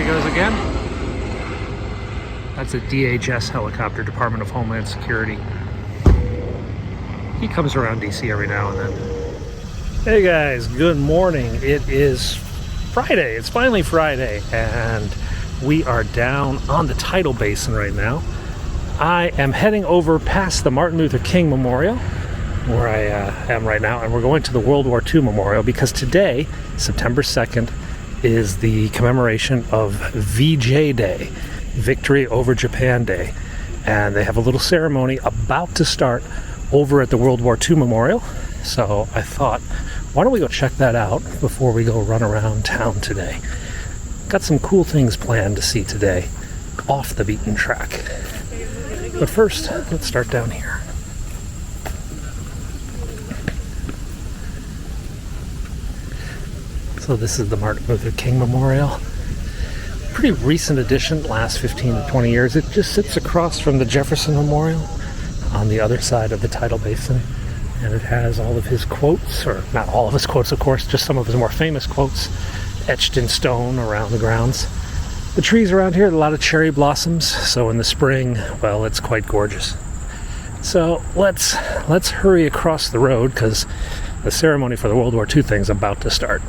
he goes again. That's a DHS helicopter, Department of Homeland Security. He comes around DC every now and then. Hey guys, good morning. It is Friday. It's finally Friday, and we are down on the tidal basin right now. I am heading over past the Martin Luther King Memorial, where I am right now, and we're going to the World War II Memorial because today, September 2nd, is the commemoration of VJ Day, Victory Over Japan Day. And they have a little ceremony about to start over at the World War II Memorial. So I thought, why don't we go check that out before we go run around town today? Got some cool things planned to see today, off the beaten track. But first, let's start down here. So this is the Martin Luther King Memorial. Pretty recent addition, last 15 to 20 years. It just sits across from the Jefferson Memorial on the other side of the tidal basin. And it has all of his quotes, or not all of his quotes, of course, just some of his more famous quotes etched in stone around the grounds. The trees around here, a lot of cherry blossoms, so in the spring, well, it's quite gorgeous. So let's hurry across the road because the ceremony for the World War II thing is about to start.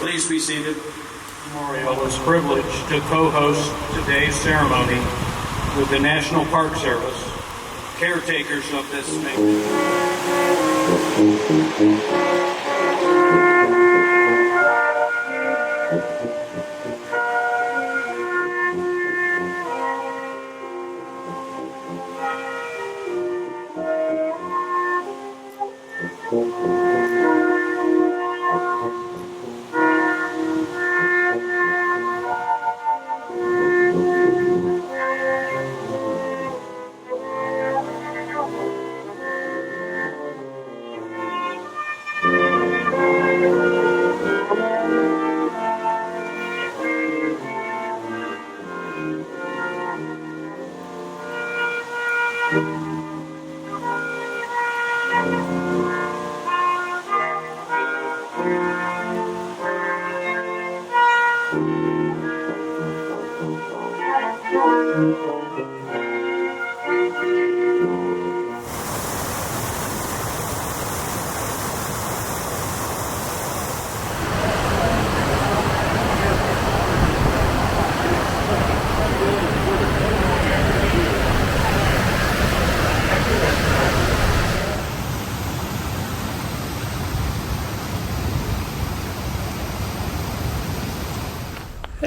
Please be seated. Memorial is privileged to co-host today's ceremony with the National Park Service, caretakers of this space.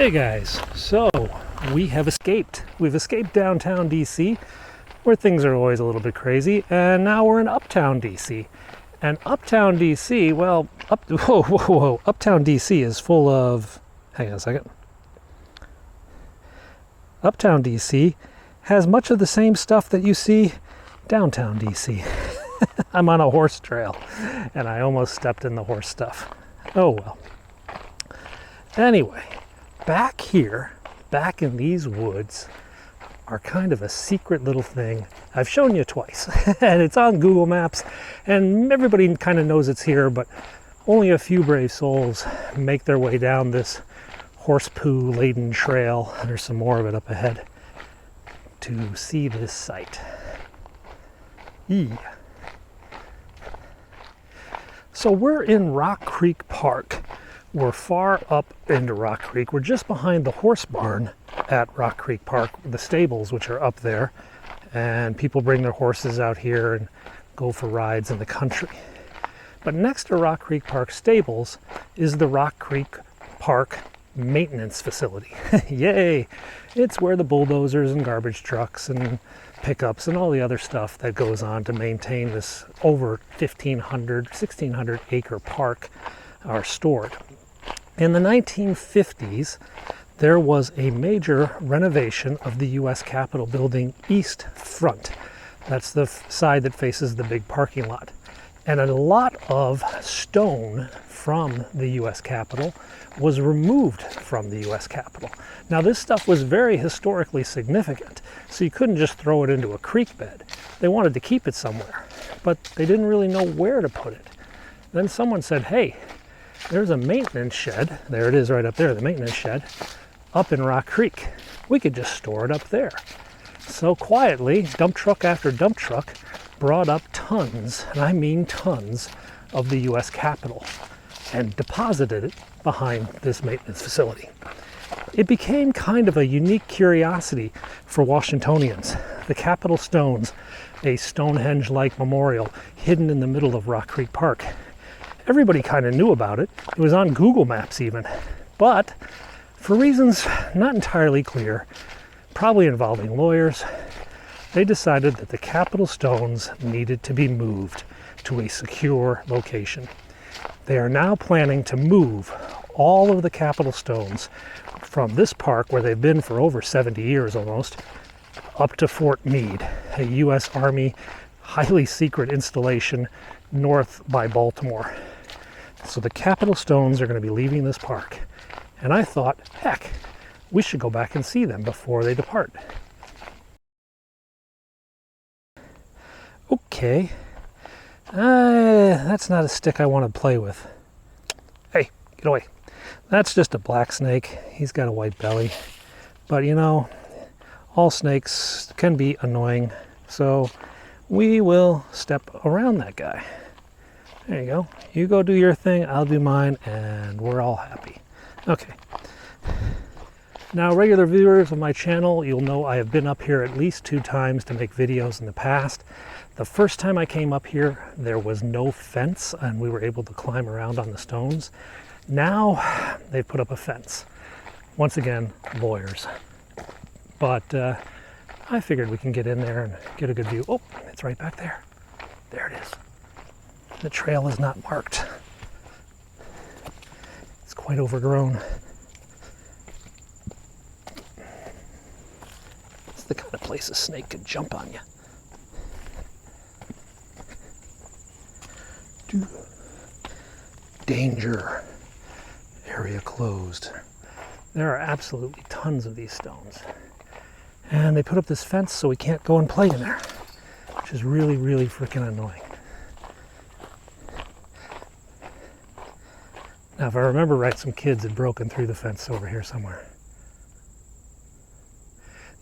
Hey guys, so we have escaped. We've escaped downtown DC, where things are always a little bit crazy, and now we're in uptown DC. And uptown DC, well, uptown DC is full of, hang on a second. Uptown DC has much of the same stuff that you see downtown DC. I'm on a horse trail, and I almost stepped in the horse stuff. Oh well. Anyway, back here, back in these woods, are kind of a secret little thing. I've shown you twice, and it's on Google Maps, and everybody kind of knows it's here, but only a few brave souls make their way down this horse poo laden trail. There's some more of it up ahead to see this site. So we're in Rock Creek Park. We're far up into Rock Creek. We're just behind the horse barn at Rock Creek Park, the stables, which are up there. And people bring their horses out here and go for rides in the country. But next to Rock Creek Park stables is the Rock Creek Park maintenance facility. Yay! It's where the bulldozers and garbage trucks and pickups and all the other stuff that goes on to maintain this over 1,600 acre park are stored. In the 1950s, there was a major renovation of the U.S. Capitol building east front. That's the side that faces the big parking lot. And a lot of stone from the U.S. Capitol was removed from the U.S. Capitol. Now this stuff was very historically significant, so you couldn't just throw it into a creek bed. They wanted to keep it somewhere, but they didn't really know where to put it. Then someone said, hey, there's a maintenance shed, there it is right up there, the maintenance shed, up in Rock Creek. We could just store it up there. So quietly, dump truck after dump truck brought up tons, and I mean tons, of the U.S. Capitol and deposited it behind this maintenance facility. It became kind of a unique curiosity for Washingtonians. The Capitol stones, a Stonehenge-like memorial hidden in the middle of Rock Creek Park. Everybody kind of knew about it. It was on Google Maps even. But for reasons not entirely clear, probably involving lawyers, they decided that the Capitol stones needed to be moved to a secure location. They are now planning to move all of the Capitol stones from this park, where they've been for over 70 years almost, up to Fort Meade, a U.S. Army highly secret installation north by Baltimore. So the Capitol stones are going to be leaving this park. And I thought, heck, we should go back and see them before they depart. Okay. That's not a stick I want to play with. Hey, get away. That's just a black snake. He's got a white belly. But you know, all snakes can be annoying. So we will step around that guy. There you go. You go do your thing, I'll do mine, and we're all happy. Okay. Now, regular viewers of my channel, you'll know I have been up here at least 2 times to make videos in the past. The first time I came up here, there was no fence, and we were able to climb around on the stones. Now, they've put up a fence. Once again, lawyers. But I figured we can get in there and get a good view. Oh, it's right back there. There it is. The trail is not marked. It's quite overgrown. It's the kind of place a snake could jump on you. Danger. Area closed. There are absolutely tons of these stones. And they put up this fence so we can't go and play in there, which is really, really freaking annoying. Now, if I remember right, some kids had broken through the fence over here somewhere.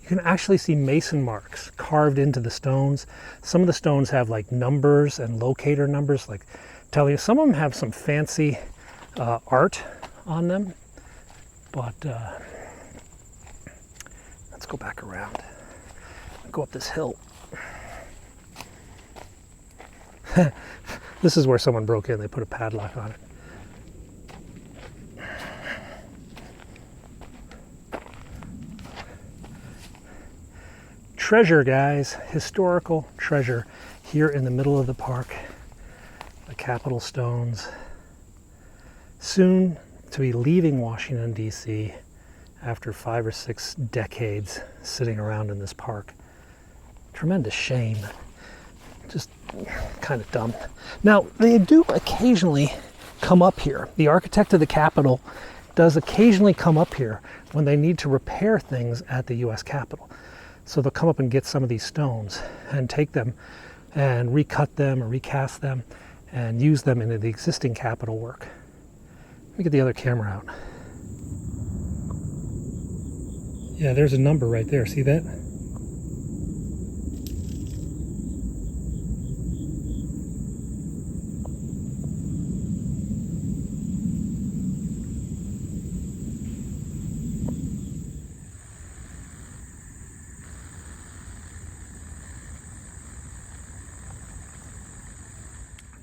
You can actually see mason marks carved into the stones. Some of the stones have like numbers and locator numbers, like telling you. Some of them have some fancy art on them, but let's go back around. Go up this hill. This is where someone broke in. They put a padlock on it. treasure, guys. Historical treasure here in the middle of the park. The Capitol stones. Soon to be leaving Washington, D.C. after 5 or 6 decades sitting around in this park. Tremendous shame. Just kind of dumb. Now, they do occasionally come up here. The architect of the Capitol does occasionally come up here when they need to repair things at the U.S. Capitol. So they'll come up and get some of these stones and take them and recut them or recast them and use them into the existing Capitol work. Let me get the other camera out. Yeah, there's a number right there. See that?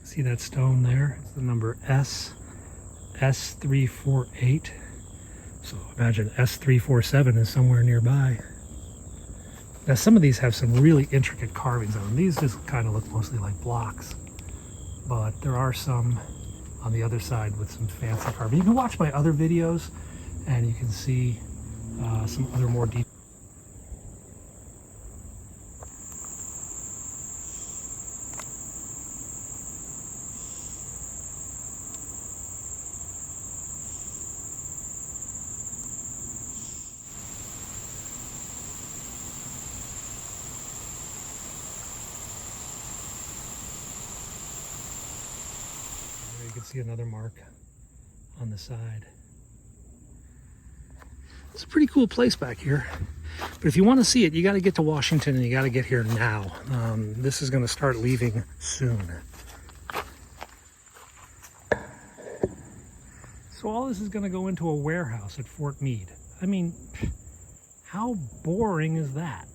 See that stone there? It's the number S348. So imagine S347 is somewhere nearby. Now some of these have some really intricate carvings on them. These just kind of look mostly like blocks. But there are some on the other side with some fancy carving. You can watch my other videos and you can see some other more details. You can see another mark on the side. It's a pretty cool place back here. But if you want to see it, you got to get to Washington and you got to get here now. This is going to start leaving soon. So all this is going to go into a warehouse at Fort Meade. I mean, how boring is that?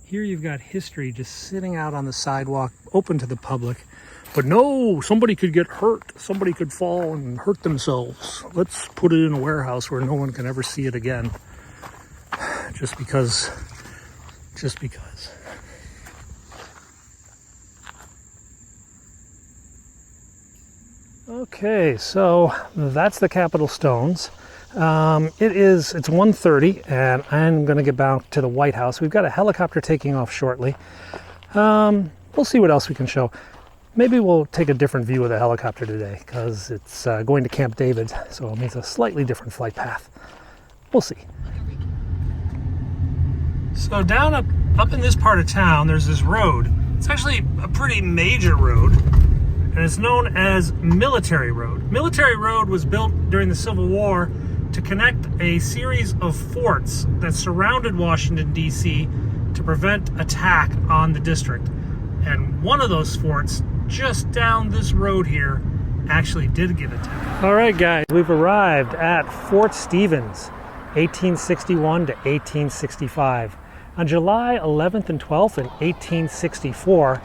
Here you've got history just sitting out on the sidewalk, open to the public. But no, somebody could get hurt. Somebody could fall and hurt themselves. Let's put it in a warehouse where no one can ever see it again. Just because. Okay, so that's the Capitol stones. It's 1:30 and I'm going to get back to the White House. We've got a helicopter taking off shortly. We'll see what else we can show. Maybe we'll take a different view of the helicopter today because it's going to Camp David, so it means a slightly different flight path. We'll see. So down up in this part of town, there's this road. It's actually a pretty major road, and it's known as Military Road. Military Road was built during the Civil War to connect a series of forts that surrounded Washington, D.C. to prevent attack on the district. And one of those forts, just down this road here, actually did get attacked. All right, guys, we've arrived at Fort Stevens, 1861 to 1865. On July 11th and 12th in 1864,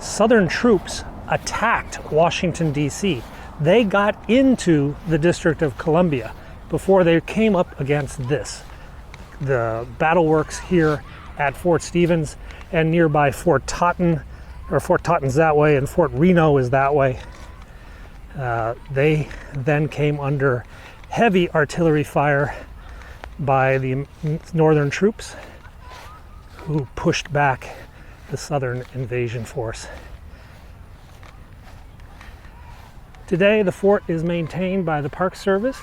Southern troops attacked Washington, D.C. They got into the District of Columbia before they came up against this. The battle works here at Fort Stevens and nearby Fort Totten, or Fort Totten's that way, and Fort Reno is that way. They then came under heavy artillery fire by the Northern troops who pushed back the Southern invasion force. Today, the fort is maintained by the Park Service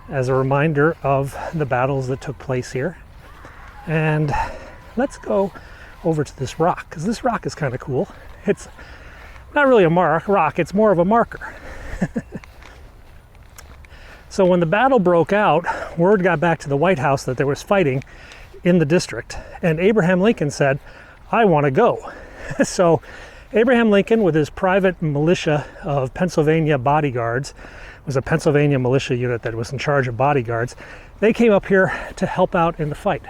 as a reminder of the battles that took place here. And let's go over to this rock, because this rock is kind of cool. It's not really a rock, it's more of a marker. So when the battle broke out, word got back to the White House that there was fighting in the district, and Abraham Lincoln said, I want to go. So Abraham Lincoln, with his private militia of Pennsylvania bodyguards, was a Pennsylvania militia unit that was in charge of bodyguards, they came up here to help out in the fight.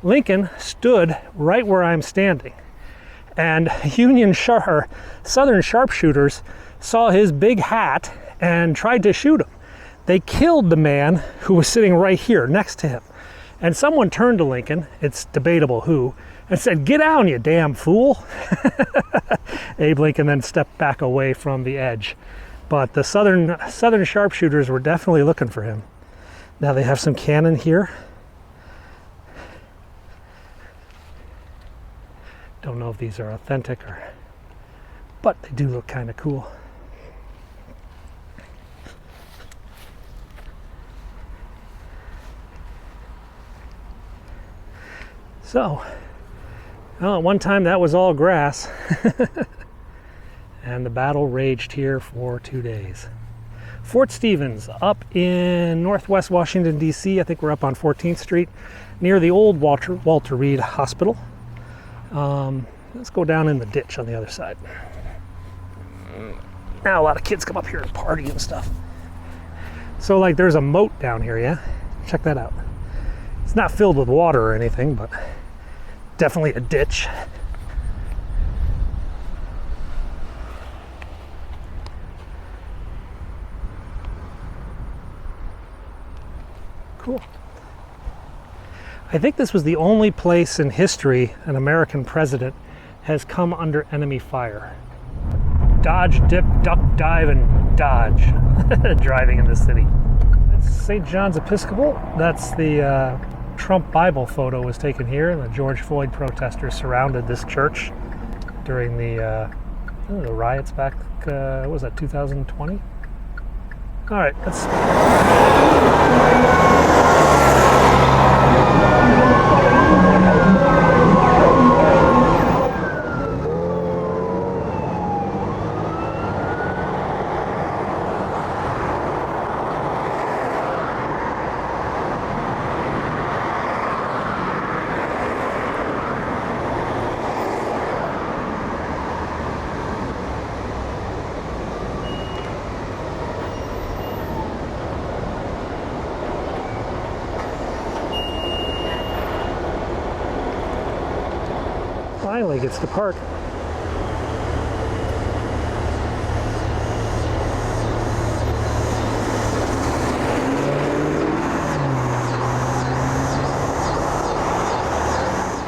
Lincoln stood right where I'm standing, and Southern sharpshooters saw his big hat and tried to shoot him. They killed the man who was sitting right here next to him, And someone turned to Lincoln, it's debatable who, and said, "Get down, you damn fool." Abe Lincoln then stepped back away from the edge. But the Southern sharpshooters were definitely looking for him. Now they have some cannon here. Don't know if these are authentic but they do look kind of cool. So, well, at one time that was all grass. And the battle raged here for 2 days. Fort Stevens, up in northwest Washington, D.C. I think we're up on 14th Street, near the old Walter Reed Hospital. Let's go down in the ditch on the other side. Now a lot of kids come up here and party and stuff. So like there's a moat down here, yeah? Check that out. It's not filled with water or anything, but definitely a ditch. Cool. I think this was the only place in history an American president has come under enemy fire. Dodge, dip, duck, dive, and dodge. Driving in the city. It's St. John's Episcopal. That's the Trump Bible photo was taken here. The George Floyd protesters surrounded this church during the riots back, what was that, 2020? All right, let's... finally gets to park.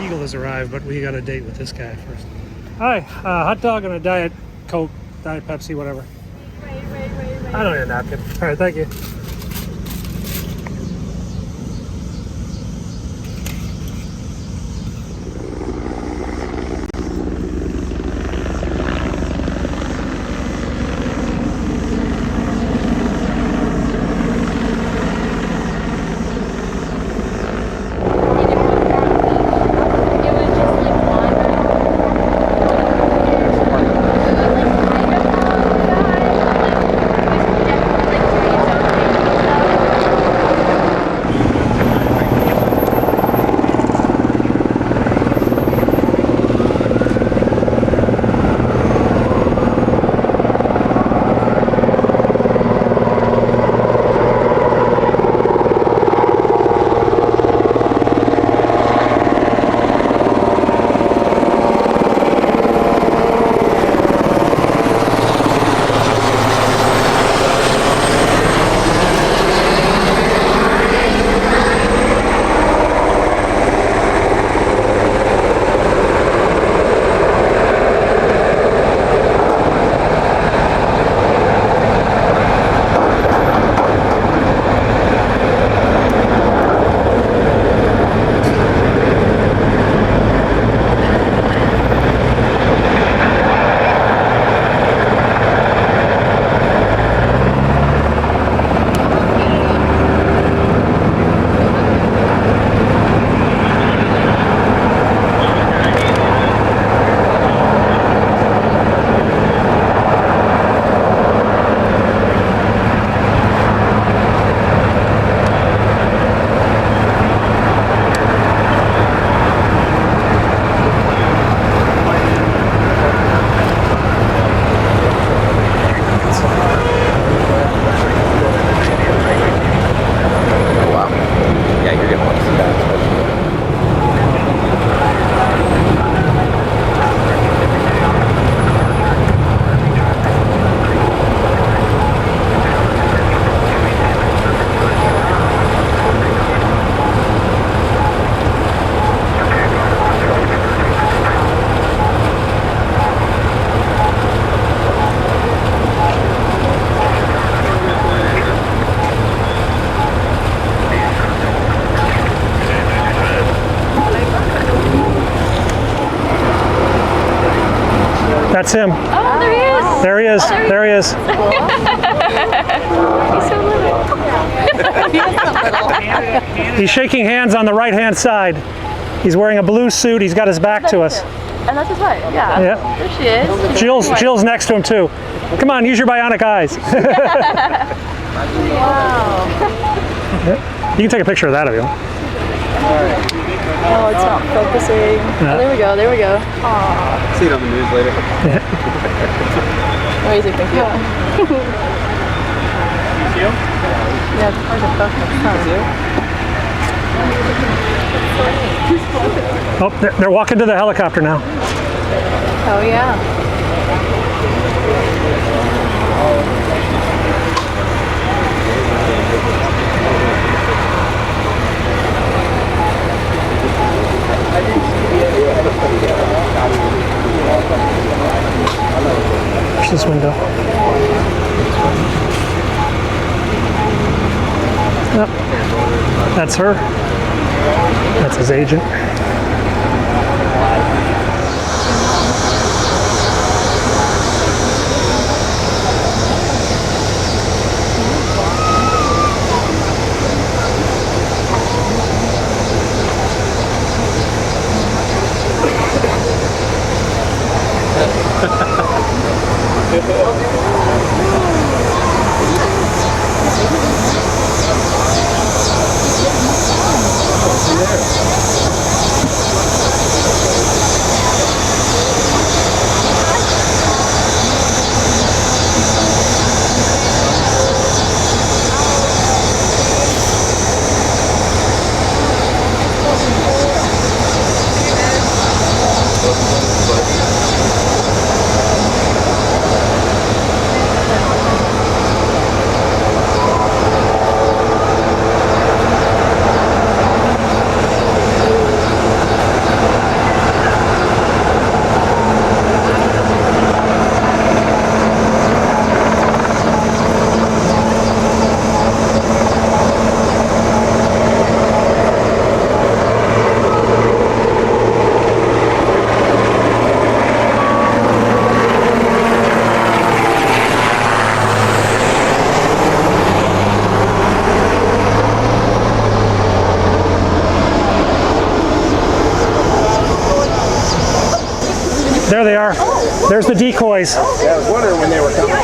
Eagle has arrived, but we got a date with this guy first. Hi, hot dog and a Diet Coke, Diet Pepsi, whatever. Wait. I don't need a napkin. All right, thank you. That's him. Oh, there he is. There he is. There he is. He's so little. He's shaking hands on the right-hand side. He's wearing a blue suit. He's got his back to us. And that's his wife. Yeah. Yeah. There she is. Jill's next to him too. Come on, use your bionic eyes. Wow. You can take a picture of that if you want. Oh, it's not focusing. Oh, there we go. There we go. Aww. See it on the news later. Amazing. Thank you. Yeah, it's hard to focus. Oh, they're walking to the helicopter now. Oh, yeah. Push this window. Yep. That's her. That's his agent. There they are. There's the decoys. Yeah, I was wondering when they were coming.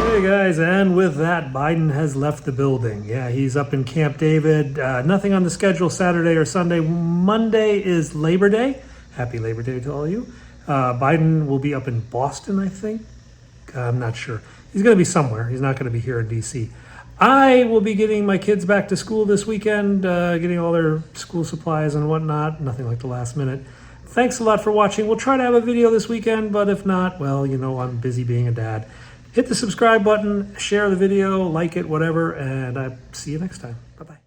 Hey guys, and with that, Biden has left the building. Yeah, he's up in Camp David. Nothing on the schedule Saturday or Sunday. Monday is Labor Day. Happy Labor Day to all of you. Biden will be up in Boston, I think. I'm not sure. He's going to be somewhere. He's not going to be here in D.C. I will be getting my kids back to school this weekend, getting all their school supplies and whatnot. Nothing like the last minute. Thanks a lot for watching. We'll try to have a video this weekend, but if not, well, you know, I'm busy being a dad. Hit the subscribe button, share the video, like it, whatever, and I'll see you next time. Bye-bye.